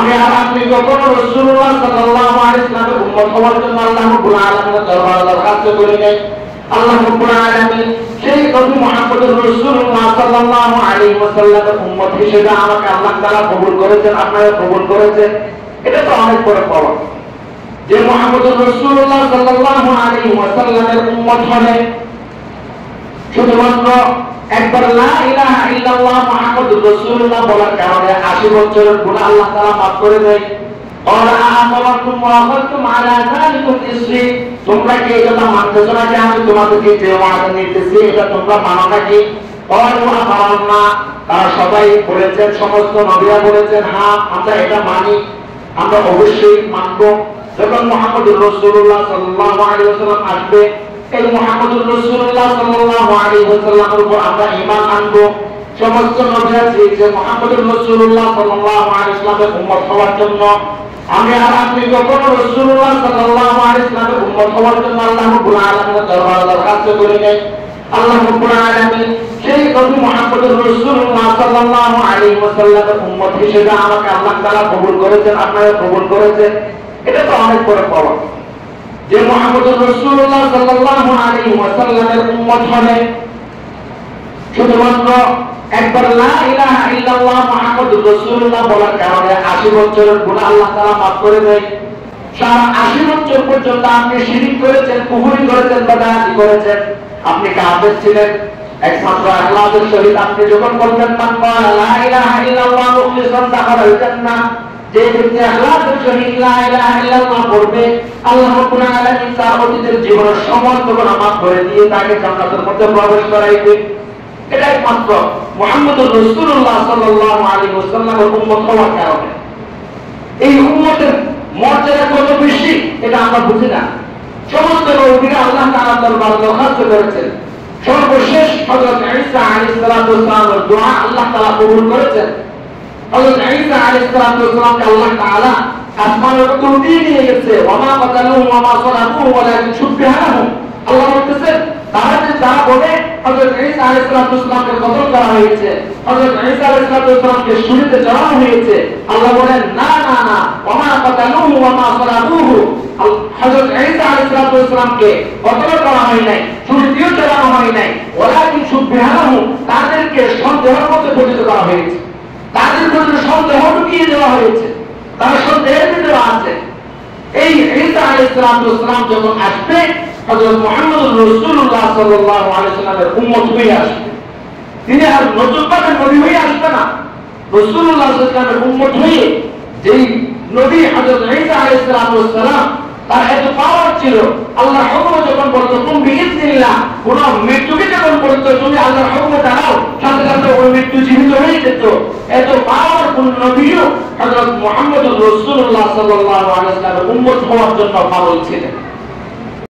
আমি আর আপনি কখনো রাসূলুল্লাহ সাল্লাল্লাহু আলাইহি ওয়াসাল্লামের উম্মত হওয়ার জন্য আল্লাহ রাব্বুল আলামিনের দরবারে দরখাস্ত করি নাই। আল্লাহ রাব্বুল আলামিন সেই নবী মুহাম্মদুর রাসূলুল্লাহ সাল্লাল্লাহু আলাইহি ওয়াসাল্লামের উম্মত হিসেবে আমাকে আল্লাহ তাআলা কবুল করেছেন, আপনারা কবুল করেছেন। এটা তো অনেক বড় পাওয়া যে মুহাম্মদুর রাসূলুল্লাহ সাল্লাল্লাহু আলাইহি ওয়াসাল্লামের উম্মত হলে শুধুমাত্র একবার লা ইলাহা ইল্লাল্লাহ মুহাম্মাদুর রাসূলুল্লাহ বলার কারণে 80 বছরের গুনাহ আল্লাহ তাআলা মাফ করে দেয়। ওয়া আমারাতুম ওয়া আখাযতুম আলা যালিকুম ইসরি, তোমরা কি এটা মানতেছ না যে আমি তোমাদেরকে যে ওয়াদা নিতেছি এটা তোমরা মানো নাকি? ওয়া আমারনা, তারা সবাই বলেছেন, সমস্ত নবীরা বলেছেন হ্যাঁ আমরা এটা মানি, আমরা অবশ্যই মানব। যখন মুহাম্মদুর রাসূলুল্লাহ সাল্লাল্লাহু আলাইহি ওয়াসাল্লাম আসবে, এই মুহাম্মদুর রাসূলুল্লাহ সাল্লাল্লাহু আলাইহি ওয়াসাল্লামের উপর আমরা ঈমান আনব। সমস্ত নবীরা যে মুহাম্মদুর রাসূলুল্লাহ সাল্লাল্লাহু আলাইহি ওয়াসাল্লামের উম্মত হওয়ার জন্য আমি আর আপনি কখনো রাসূলুল্লাহ সাল্লাল্লাহু আলাইহি ওয়াসাল্লামের উম্মত হওয়ার জন্য আল্লাহ রাব্বুল আলামিনের দরবারে দরখাস্ত করি নাই। আল্লাহ রাব্বুল আলামিন সেই নবী মুহাম্মদুর রাসূলুল্লাহ সাল্লাল্লাহু আলাইহি ওয়াসাল্লামের উম্মত হিসেবে আমাকে আল্লাহ তাআলা কবুল করেছেন, আপনারা কবুল করেছেন। এটা তো অনেক বড় পাওয়া যে মুহাম্মদুর রাসূলুল্লাহ সাল্লাল্লাহু আলাইহি ওয়াসাল্লামের উম্মত হলে শুধুমাত্র একবার লা ইলাহা ইল্লাল্লাহ মুহাম্মাদুর রাসূলুল্লাহ বলার কারণে 80 বছরের গুনাহ আল্লাহ তাআলা মাফ করে দেয়। সারা 80 বছর পর্যন্ত আপনি শিরক করেছেন, কুফরি করেছেন, বেদাত করেছেন, আপনি কাফের ছিলেন, একমাত্র ইখলাসের সহিত আপনি যখন বলবেন মান ক্বালা লা ইলাহা ইল্লাল্লাহ মুখলিসান দাখালাল জান্নাহ, যে ব্যক্তি ইখলাসের সহিত লা ইলাহা ইল্লাল্লাহ পড়বে আল্লাহ রাব্বুল আলামিন তার অতীতের জীবনের সমস্ত গুনাহ মাফ করে দিয়ে তাকে জান্নাতের মধ্যে প্রবেশ করাইবে। এটা একমাত্র মুহাম্মদুর রাসূলুল্লাহ সাল্লাল্লাহু আলাইহি ওয়াসাল্লামের উম্মত হওয়ার কারণে। এই উম্মতের মর্যাদা কত বেশি এটা আমরা বুঝি না। সমস্ত নবীরা আল্লাহ তাআলার দরবারে দরখাস্ত করেছেন। সর্বশেষ হযরত ঈসা আলাইহিস সালাতু ওয়াস সালামের দোয়া আল্লাহ তাআলা কবুল করেছেন। হযরত ঈসা আলাইহিস সালাতু ওয়াস সালামকে আল্লাহ তাআলা আসমানের উপর উঠিয়ে নিয়ে গেছে। ওয়া মা কাতালুহু ওয়া মা সালাবুহু ওয়ালাকিন শুববিহা লাহুম। আল্লাহ বলতেছেন তারা বলে হযরত ঈসা আলাইহিস সালাতু ওয়াস সালামকে কতল করা হয়েছে, হযরত ঈসা আলাইহিস সালাতু ওয়াস সালামকে ছুরিতে চড়ানো হয়েছে। আল্লাহ বলেন না না না, ওয়া মা কাতালুহু ওয়া মা সালাবুহু, হযরত ঈসা আলাইহিস সালাতু ওয়াস সালামকে কতল করা হয় নাই, ছুরিতেও চড়ানো হয় নাই, ওয়ালাকিন শুববিহা লাহুম, তাদেরকে সন্দেহের মধ্যে পতিত করা হয়েছে, তাদের মধ্যে সন্দেহ ঢুকিয়ে দেওয়া হয়েছে, তারা সন্দেহের ভিতরে আছে। এই ঈসা আলাইহিস সালাতু ওয়াস সালাম যখন আসবে হযরত মুহাম্মদুর রাসূলুল্লাহ সাল্লাল্লাহু আলাইহি ওয়াসাল্লামের উম্মত হয়ে আসবে। তিনি আর নতুন ভাবে নবী হয়ে আসবে না, রাসূলুল্লাহ সাল্লাল্লাহু আলাইহি ওয়াসাল্লামের উম্মত হয়ে যেই নবী হযরত ঈসা আলাইহিস সালাম তার এত পাওয়ার ছিল, আল্লাহর হুকুম যখন বলতো তুমি বিইজনিল্লাহ, কোন মৃত্যুকে যখন বলতো তুমি আল্লাহর হুকুমে দাঁড়াও, সাথে সাথে ওই মৃত্যু জীবিত হয়ে যেত। এত পাওয়ারফুল নবীও হযরত মুহাম্মদুর রাসূলুল্লাহ সাল্লাল্লাহু আলাইহি ওয়াসাল্লামের উম্মত হওয়ার জন্য পাগল ছিলেন।